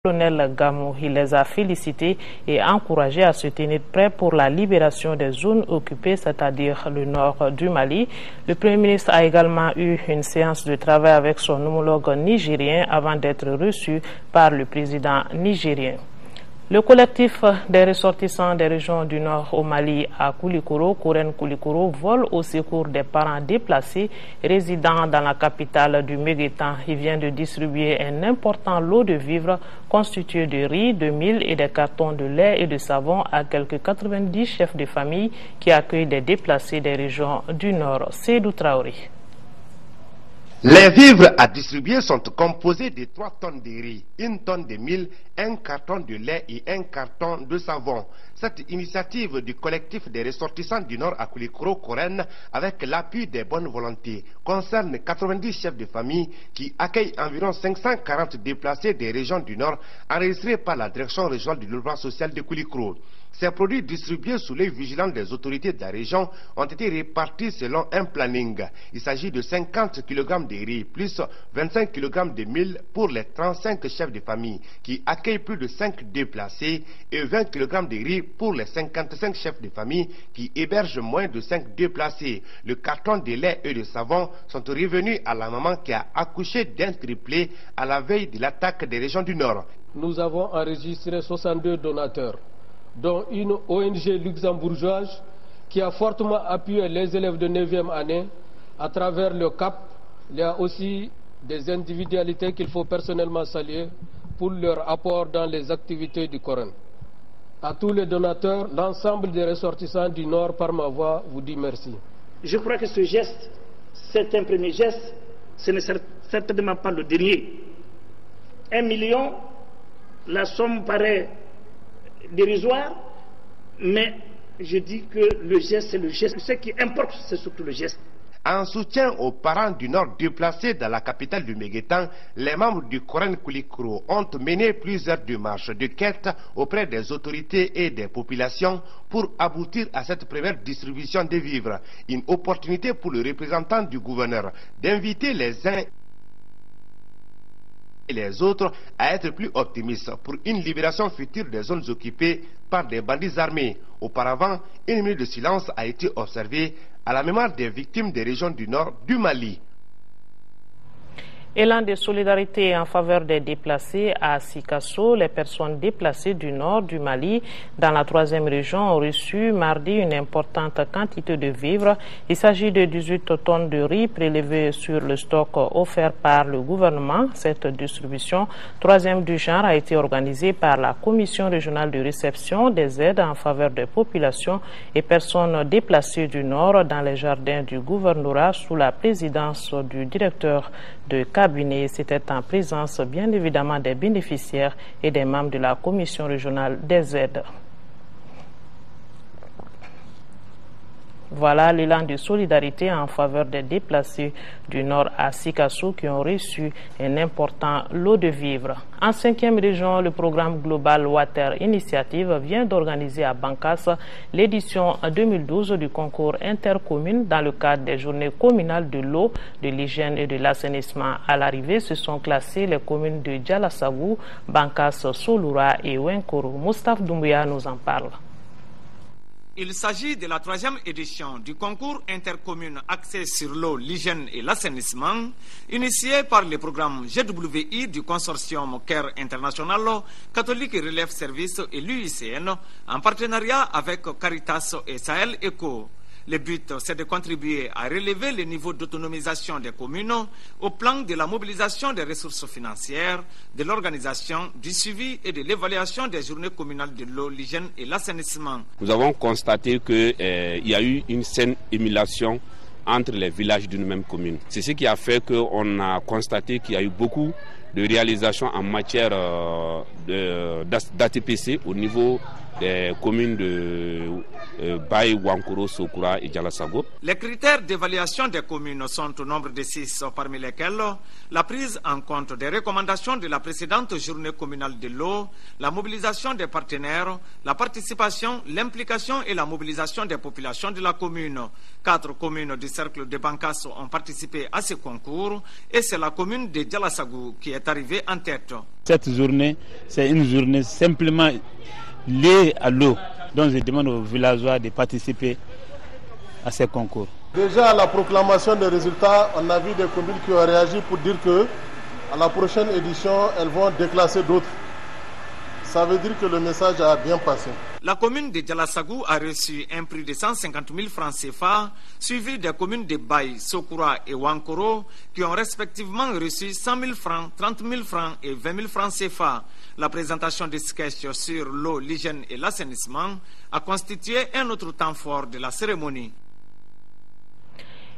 Colonel Gamou, il les a félicités et encouragés à se tenir prêts pour la libération des zones occupées, c'est-à-dire le nord du Mali. Le Premier ministre a également eu une séance de travail avec son homologue nigérien avant d'être reçu par le président nigérien. Le collectif des ressortissants des régions du Nord au Mali à Koulikoro, Koren Koulikoro, vole au secours des parents déplacés résidant dans la capitale du Méguétan. Il vient de distribuer un important lot de vivres constitué de riz, de mil et des cartons de lait et de savon à quelques 90 chefs de famille qui accueillent des déplacés des régions du Nord. Seydou Traoré. Les vivres à distribuer sont composés de 3 tonnes de riz, 1 tonne de mil, 1 carton de lait et 1 carton de savon. Cette initiative du collectif des ressortissants du Nord à Koulikoro-Koren, avec l'appui des bonnes volontés, concerne 90 chefs de famille qui accueillent environ 540 déplacés des régions du Nord enregistrés par la direction régionale du développement social de Koulikoro. Ces produits distribués sous l'œil vigilant des autorités de la région ont été répartis selon un planning. Il s'agit de 50 kg de riz plus 25 kg de mil pour les 35 chefs de famille qui accueillent plus de 5 déplacés et 20 kg de riz pour les 55 chefs de famille qui hébergent moins de 5 déplacés. Le carton de lait et de savon sont revenus à la maman qui a accouché d'un triplé à la veille de l'attaque des régions du Nord. Nous avons enregistré 62 donateurs, dont une ONG luxembourgeoise qui a fortement appuyé les élèves de 9e année à travers le CAP. Il y a aussi des individualités qu'il faut personnellement saluer pour leur apport dans les activités du Coran. À tous les donateurs, l'ensemble des ressortissants du Nord par ma voix vous dit merci. Je crois que ce geste, c'est un premier geste, ce n'est certainement pas le dernier. 1 million, la somme paraît dérisoire, mais je dis que le geste, c'est le geste. Ce qui importe, c'est surtout le geste. En soutien aux parents du Nord déplacés dans la capitale du Méguétan, les membres du Koren Koulikoro ont mené plusieurs démarches de quête auprès des autorités et des populations pour aboutir à cette première distribution des vivres. Une opportunité pour le représentant du gouverneur d'inviter les uns et les autres à être plus optimistes pour une libération future des zones occupées par des bandits armés. Auparavant, 1 minute de silence a été observée à la mémoire des victimes des régions du Nord du Mali. Élan de solidarité en faveur des déplacés à Sikasso, les personnes déplacées du nord du Mali dans la 3e région ont reçu mardi une importante quantité de vivres. Il s'agit de 18 tonnes de riz prélevées sur le stock offert par le gouvernement. Cette distribution 3e du genre a été organisée par la Commission régionale de réception des aides en faveur des populations et personnes déplacées du nord dans les jardins du gouvernorat sous la présidence du directeur de cabinet. C'était en présence bien évidemment des bénéficiaires et des membres de la commission régionale des aides. Voilà l'élan de solidarité en faveur des déplacés du nord à Sikasso qui ont reçu un important lot de vivres. En 5e région, le programme Global Water Initiative vient d'organiser à Bankas l'édition 2012 du concours intercommune dans le cadre des journées communales de l'eau, de l'hygiène et de l'assainissement. À l'arrivée, se sont classées les communes de Djalassabu, Bankas, Solura et Wenkoro. Moustapha Doumbouya nous en parle. Il s'agit de la 3e édition du concours intercommune axé sur l'eau, l'hygiène et l'assainissement, initié par le programme GWI du consortium CARE International, Catholique Relève Service et l'UICN, en partenariat avec Caritas et Sahel Eco. Le but, c'est de contribuer à relever le niveau d'autonomisation des communes au plan de la mobilisation des ressources financières, de l'organisation, du suivi et de l'évaluation des journées communales de l'eau, l'hygiène et l'assainissement. Nous avons constaté qu'il y a eu une saine émulation entre les villages d'une même commune. C'est ce qui a fait qu'on a constaté qu'il y a eu beaucoup de réalisations en matière d'ATPC au niveau des communes de Baye, Wankoro, Sokura et Djalassago. Les critères d'évaluation des communes sont au nombre de 6, parmi lesquels la prise en compte des recommandations de la précédente journée communale de l'eau, la mobilisation des partenaires, la participation, l'implication et la mobilisation des populations de la commune. 4 communes du cercle de Bankas ont participé à ce concours et c'est la commune de Djalassagou qui est est arrivé en tête. Cette journée, c'est une journée simplement liée à l'eau. Donc je demande aux villageois de participer à ces concours. Déjà à la proclamation des résultats, on a vu des communes qui ont réagi pour dire que à la prochaine édition, elles vont déclasser d'autres. Ça veut dire que le message a bien passé. La commune de Djalassagou a reçu un prix de 150 000 francs CFA, suivi des communes de Baye, Sokoura et Wankoro, qui ont respectivement reçu 100 000 francs, 30 000 francs et 20 000 francs CFA. La présentation des sketchs sur l'eau, l'hygiène et l'assainissement a constitué un autre temps fort de la cérémonie.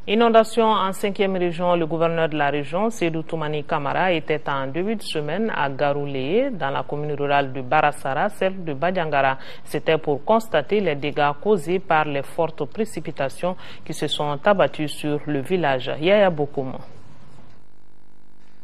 Inondation en 5e région, le gouverneur de la région, Seydou Toumani Kamara, était en début de semaine à Garouleye, dans la commune rurale de Barassara, celle de Badiangara. C'était pour constater les dégâts causés par les fortes précipitations qui se sont abattues sur le village. Yaya Bokoum.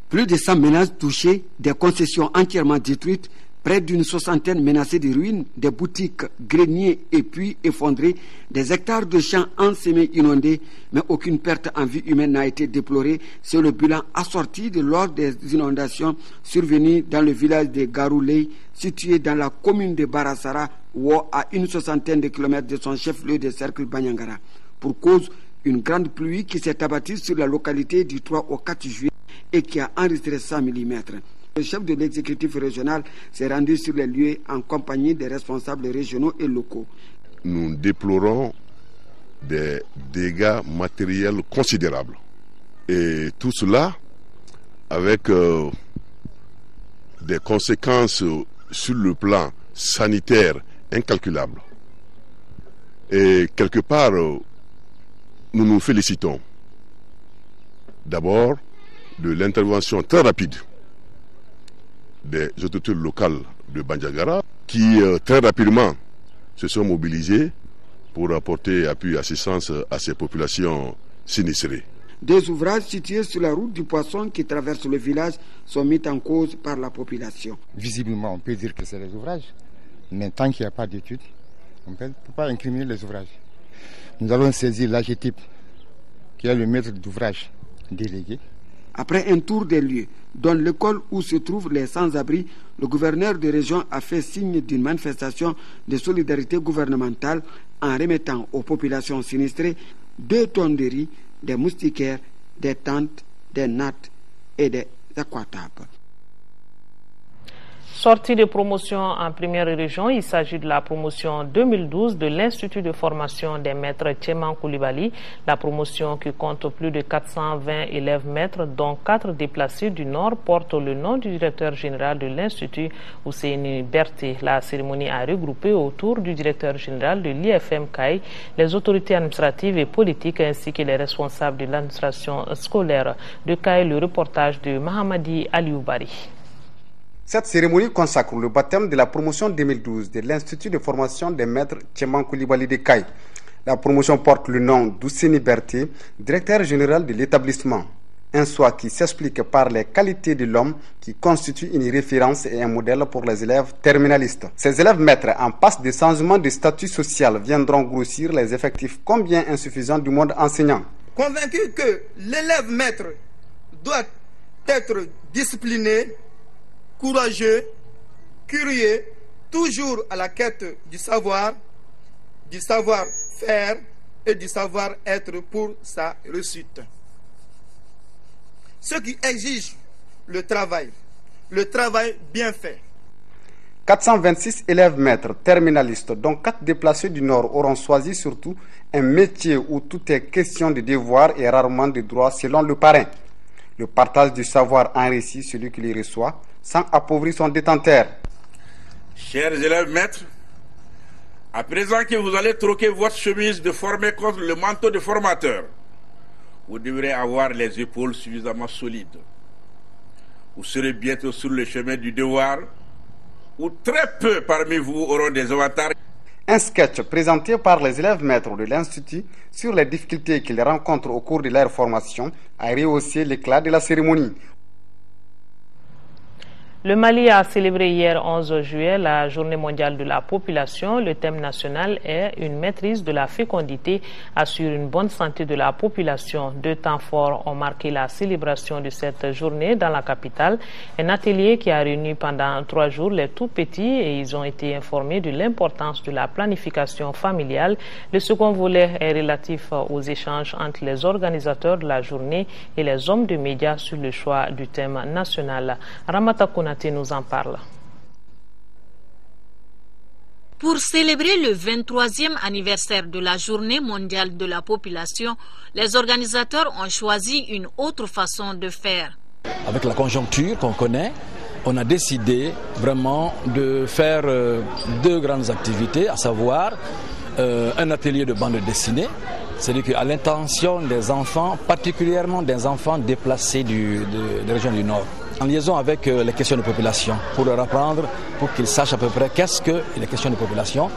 Plus de 100 ménages touchés, des concessions entièrement détruites, près d'une soixantaine menacées de ruines, des boutiques, greniers et puits effondrés, des hectares de champs ensemés inondés, mais aucune perte en vie humaine n'a été déplorée. C'est le bilan assorti de lors des inondations survenues dans le village de Garouleye, situé dans la commune de Barassara, à une soixantaine de kilomètres de son chef-lieu de cercle Banyangara. Pour cause, une grande pluie qui s'est abattue sur la localité du 3 au 4 juillet et qui a enregistré 100 mm. Le chef de l'exécutif régional s'est rendu sur les lieux en compagnie des responsables régionaux et locaux. Nous déplorons des dégâts matériels considérables. Et tout cela avec des conséquences sur le plan sanitaire incalculables. Et quelque part, nous nous félicitons d'abord de l'intervention très rapide des autorités locales de Bandiagara qui très rapidement se sont mobilisées pour apporter appui et assistance à ces populations sinistrées. Des ouvrages situés sur la route du Poisson qui traverse le village sont mis en cause par la population. Visiblement, on peut dire que c'est les ouvrages, mais tant qu'il n'y a pas d'études, on ne peut pas incriminer les ouvrages. Nous allons saisir l'AGETIP, qui est le maître d'ouvrage délégué. Après un tour des lieux, dont l'école où se trouvent les sans-abri, le gouverneur de région a fait signe d'une manifestation de solidarité gouvernementale en remettant aux populations sinistrées 2 tonnes de riz, des moustiquaires, des tentes, des nattes et des aquatapes. Sortie de promotion en première région, il s'agit de la promotion 2012 de l'Institut de formation des maîtres Tcheman Koulibaly. La promotion qui compte plus de 420 élèves maîtres, dont 4 déplacés du Nord, porte le nom du directeur général de l'Institut, Ousseini Berté. La cérémonie a regroupé autour du directeur général de l'IFM CAI les autorités administratives et politiques ainsi que les responsables de l'administration scolaire. De CAI, le reportage de Mahamadi Alioubari. Cette cérémonie consacre le baptême de la promotion 2012 de l'Institut de formation des maîtres Tcheman Koulibaly de CAI. La promotion porte le nom d'Ousseini Berté, directeur général de l'établissement. Un choix qui s'explique par les qualités de l'homme qui constitue une référence et un modèle pour les élèves terminalistes. Ces élèves maîtres en passe de changement de statut social viendront grossir les effectifs combien insuffisants du monde enseignant. Convaincu que l'élève maître doit être discipliné, courageux, curieux, toujours à la quête du savoir-faire et du savoir-être pour sa réussite. Ce qui exige le travail bien fait. 426 élèves maîtres terminalistes, dont 4 déplacés du Nord, auront choisi surtout un métier où tout est question de devoir et rarement de droit selon le parrain. Le partage du savoir enrichit celui qui les reçoit, sans appauvrir son détenteur. Chers élèves maîtres, à présent que vous allez troquer votre chemise de formé contre le manteau de formateur, vous devrez avoir les épaules suffisamment solides. Vous serez bientôt sur le chemin du devoir, où très peu parmi vous auront des avatars. Un sketch présenté par les élèves maîtres de l'Institut sur les difficultés qu'ils rencontrent au cours de leur formation a rehaussé l'éclat de la cérémonie. Le Mali a célébré hier 11 juillet la journée mondiale de la population. Le thème national est « Une maîtrise de la fécondité assure une bonne santé de la population ». Deux temps forts ont marqué la célébration de cette journée dans la capitale. Un atelier qui a réuni pendant 3 jours les tout-petits et ils ont été informés de l'importance de la planification familiale. Le second volet est relatif aux échanges entre les organisateurs de la journée et les hommes de médias sur le choix du thème national. Ramata Konate nous en parle. Pour célébrer le 23e anniversaire de la Journée mondiale de la population, les organisateurs ont choisi une autre façon de faire. Avec la conjoncture qu'on connaît, on a décidé vraiment de faire 2 grandes activités, à savoir un atelier de bande dessinée, c'est-à-dire qu'à l'intention des enfants, particulièrement des enfants déplacés des régions du Nord, en liaison avec les questions de population, pour leur apprendre, pour qu'ils sachent à peu près qu'est-ce que les questions de population.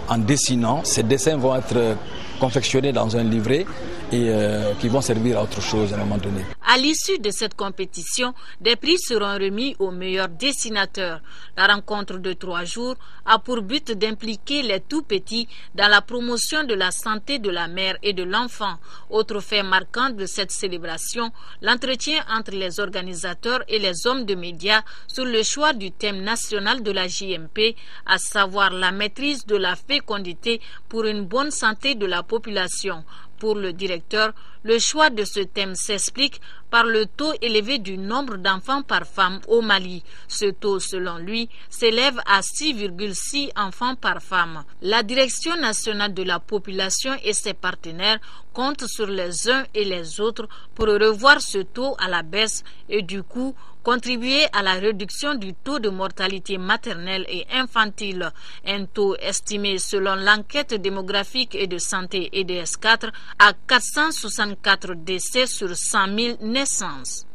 En dessinant, ces dessins vont être confectionnés dans un livret et qui vont servir à autre chose à un moment donné. À l'issue de cette compétition, des prix seront remis aux meilleurs dessinateurs. La rencontre de 3 jours a pour but d'impliquer les tout-petits dans la promotion de la santé de la mère et de l'enfant. Autre fait marquant de cette célébration, l'entretien entre les organisateurs et les hommes de médias sur le choix du thème national de la JMP, à savoir la maîtrise de la fécondité pour une bonne santé de la population. Pour le directeur, le choix de ce thème s'explique par le taux élevé du nombre d'enfants par femme au Mali. Ce taux, selon lui, s'élève à 6,6 enfants par femme. La Direction nationale de la population et ses partenaires comptent sur les uns et les autres pour revoir ce taux à la baisse et du coup contribuer à la réduction du taux de mortalité maternelle et infantile. Un taux estimé selon l'enquête démographique et de santé EDS4 à 464 décès sur 100 000 naissances.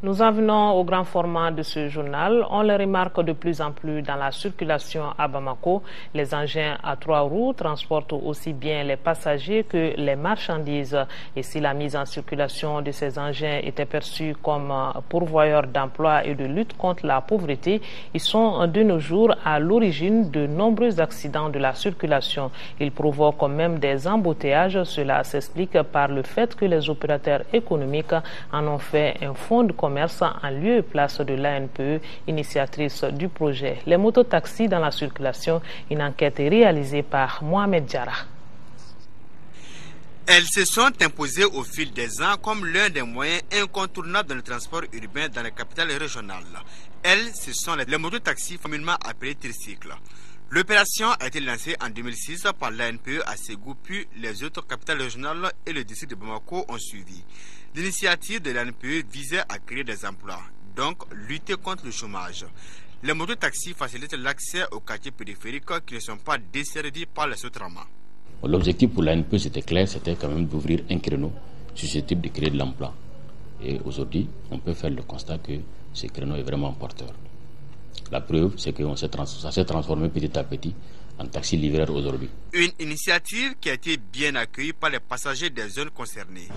Nous en venons au grand format de ce journal. On le remarque de plus en plus dans la circulation à Bamako. Les engins à 3 roues transportent aussi bien les passagers que les marchandises. Et si la mise en circulation de ces engins était perçue comme pourvoyeur d'emploi et de lutte contre la pauvreté, ils sont de nos jours à l'origine de nombreux accidents de la circulation. Ils provoquent même des embouteillages. Cela s'explique par le fait que les opérateurs économiques en ont fait un fonds de commerce en lieu et place de l'ANPE, initiatrice du projet. Les mototaxis dans la circulation, une enquête réalisée par Mohamed Diarra. Elles se sont imposées au fil des ans comme l'un des moyens incontournables dans le transport urbain dans les capitales régionales. Elles, ce sont les mototaxis communément appelés tricycles. L'opération a été lancée en 2006 par l'ANPE à Ségou, puis les autres capitales régionales et le district de Bamako ont suivi. L'initiative de l'ANPE visait à créer des emplois, donc lutter contre le chômage. Les mototaxis facilitent l'accès aux quartiers périphériques qui ne sont pas desservis par les Sotrama. L'objectif pour l'ANPE, c'était clair, c'était quand même d'ouvrir un créneau susceptible de créer de l'emploi. Et aujourd'hui, on peut faire le constat que ce créneau est vraiment porteur. La preuve, c'est que ça s'est transformé petit à petit en taxi livreur aujourd'hui. Une initiative qui a été bien accueillie par les passagers des zones concernées.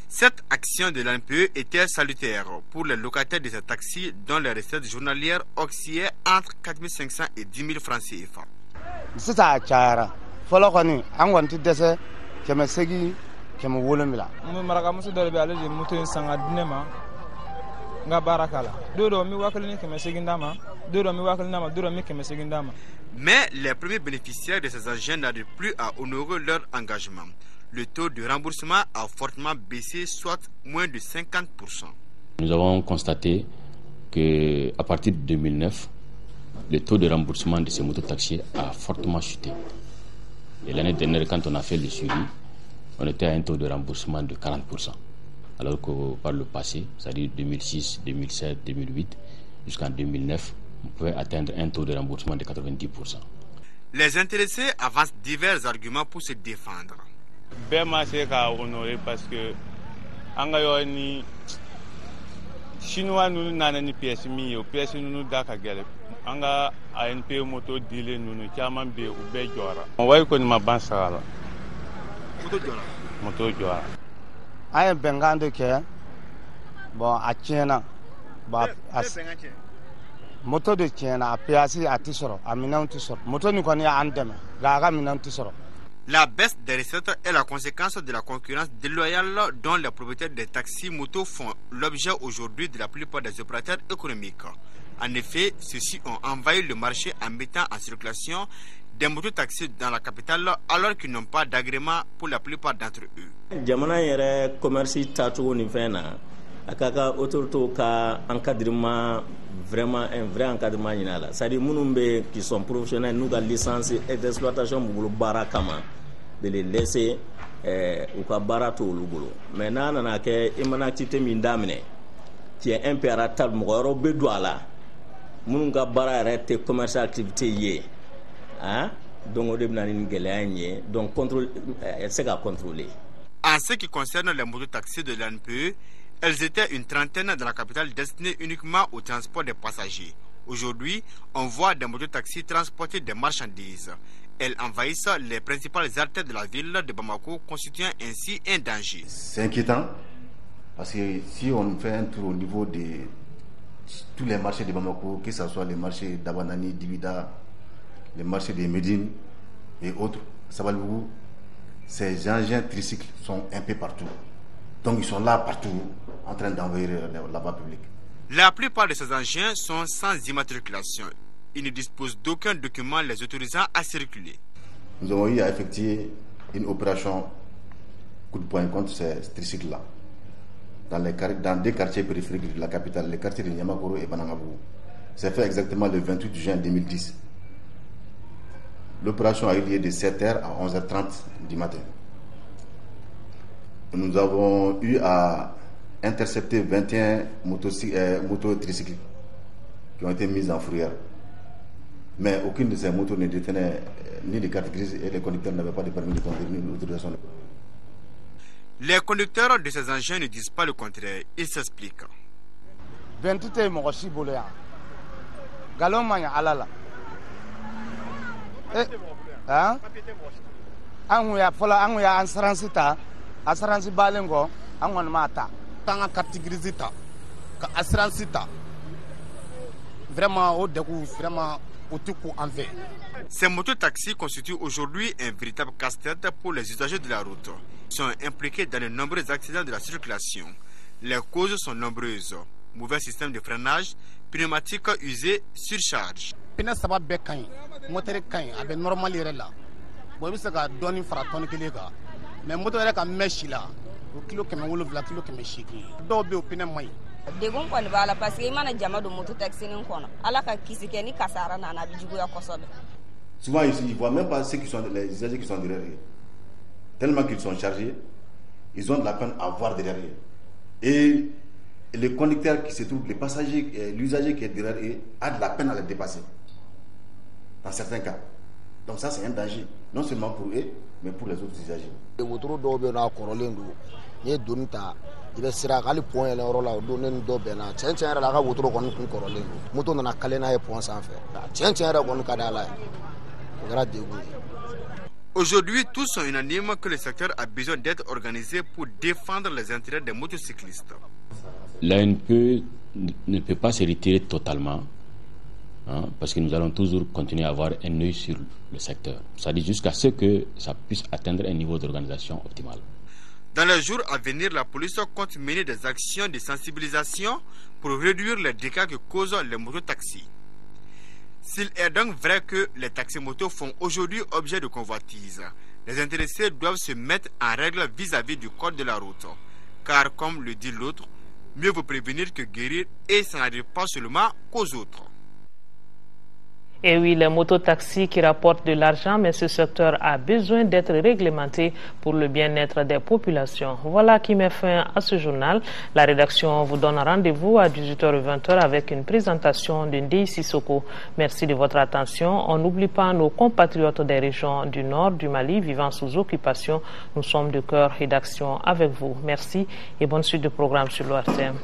Cette action de l'ANPE était salutaire pour les locataires de ces taxis dont les recettes journalières oscillaient entre 4 500 et 10 000 francs CFA. Mais les premiers bénéficiaires de ces engins n'arrivent plus à honorer leur engagement. Le taux de remboursement a fortement baissé, soit moins de 50%. Nous avons constaté qu'à partir de 2009, le taux de remboursement de ces mototaxis a fortement chuté. Et l'année dernière, quand on a fait le suivi, on était à un taux de remboursement de 40%. Alors que par le passé, c'est-à-dire 2006, 2007, 2008, jusqu'en 2009, on pouvait atteindre un taux de remboursement de 90%. Les intéressés avancent divers arguments pour se défendre. Parce que Chinois nous n'ont ni pièce mi, pièce nous d'aka gale. anga ANP moto dile nunu chaman be u be jora way ko ni ma ban sala moto jora ay bengando ke bon a tiena ba as moto de tiena a piasi a tisoro a minan tisoro moto ni ko ni andeme ga minan tisoro. La baisse des recettes est la conséquence de la concurrence déloyale dont les propriétaires des taxis motos font l'objet aujourd'hui de la plupart des opérateurs économiques. En effet, ceux-ci ont envahi le marché en mettant en circulation des mototaxis dans la capitale alors qu'ils n'ont pas d'agrément pour la plupart d'entre eux. Jamana yere commerce tatu ni fena akaka autorito ka encadrement vraiment un vrai encadrement inala. C'est-à-dire munumbe qui sont professionnels nous ga licence et d'exploitation bulu barakama de les laisser ou ka barato lugulu. Maintenant nana ke imana activité min damine qui est impératif mo ro be douala munun ga bara arrêter commercial activité yé. Hein? Donc on devient une gueule, donc contrôle, c'est à contrôler. En ce qui concerne les mototaxis de l'ANPE, elles étaient une trentaine dans la capitale destinées uniquement au transport des passagers. Aujourd'hui, on voit des mototaxis transporter des marchandises. Elles envahissent les principales artères de la ville de Bamako, constituant ainsi un danger. C'est inquiétant parce que si on fait un tour au niveau de tous les marchés de Bamako, que ce soit les marchés d'Abanani, Dibida, les marchés des Médines et autres, Sabalougou, ces engins tricycles sont un peu partout. Donc ils sont là partout en train d'envahir la voie publique. La plupart de ces engins sont sans immatriculation. Ils ne disposent d'aucun document les autorisant à circuler. Nous avons eu à effectuer une opération coup de poing contre ces tricycles-là. Dans deux quartiers périphériques de la capitale, les quartiers de Niamakoro et Banangabou. C'est fait exactement le 28 juin 2010. L'opération a eu lieu de 7h à 11h30 du matin. Nous avons eu à intercepter 21 motos tricycles qui ont été mises en fourrière. Mais aucune de ces motos ne détenait ni de carte grise et les conducteurs n'avaient pas de permis de conduire ni d'autorisation. Les conducteurs de ces engins ne disent pas le contraire, ils s'expliquent. 28 mogosi bolea. Galon manya alala. Hein? Anguya fola anguya ansaransita assaransi balengo angwan mata tanga carte grise ta ka assurancita vraiment au dégoût vraiment au tout coup en fait. Ces mototaxis constituent aujourd'hui un véritable casse-tête pour les usagers de la route. Ils sont impliqués dans de nombreux accidents de la circulation. Les causes sont nombreuses. Mauvais système de freinage, pneumatiques usés, surcharge. Pina sabab be kan moteur kan abe normal yere la bo bi se ka doni fara ton kele ga mais moto yere ka meshi la o kilo keme wolo vla kilo keme shiki do be o pina mai de gon ko bala parce que mana jama do moto taxi nin kono ala ka kisike ni kasara na na bijugo ya kosobe. Souvent ici ils voient même pas ceux qui sont les usagers qui sont derrière eux. Tellement qu'ils sont chargés, ils ont de la peine à voir derrière eux. Et le conducteur qui se trouve, les passagers, l'usager qui est derrière eux a de la peine à les dépasser. Dans certains cas. Donc ça c'est un danger, non seulement pour eux, mais pour les autres usagers. Il sera à point là rola donner do bena tiens la ga wotro kon kun korole moto na kalena e point sans faire tiens kon kadala gra degu. Aujourd'hui, tous sont unanimes que le secteur a besoin d'être organisé pour défendre les intérêts des motocyclistes. L'ANP ne peut pas se retirer totalement, hein, parce que nous allons toujours continuer à avoir un œil sur le secteur. C'est-à-dire jusqu'à ce que ça puisse atteindre un niveau d'organisation optimal. Dans les jours à venir, la police compte mener des actions de sensibilisation pour réduire les dégâts que causent les mototaxis. S'il est donc vrai que les taxis-motos font aujourd'hui objet de convoitise, les intéressés doivent se mettre en règle vis-à-vis du code de la route. Car, comme le dit l'autre, mieux vaut prévenir que guérir et ça n'arrive pas seulement qu'aux autres. Et oui, les mototaxis qui rapportent de l'argent, mais ce secteur a besoin d'être réglementé pour le bien-être des populations. Voilà qui met fin à ce journal. La rédaction vous donne rendez-vous à 18h et 20h avec une présentation de Ndei Sissoko. Merci de votre attention. On n'oublie pas nos compatriotes des régions du nord du Mali vivant sous occupation. Nous sommes de cœur et d'action avec vous. Merci et bonne suite de programme sur l'ORTM.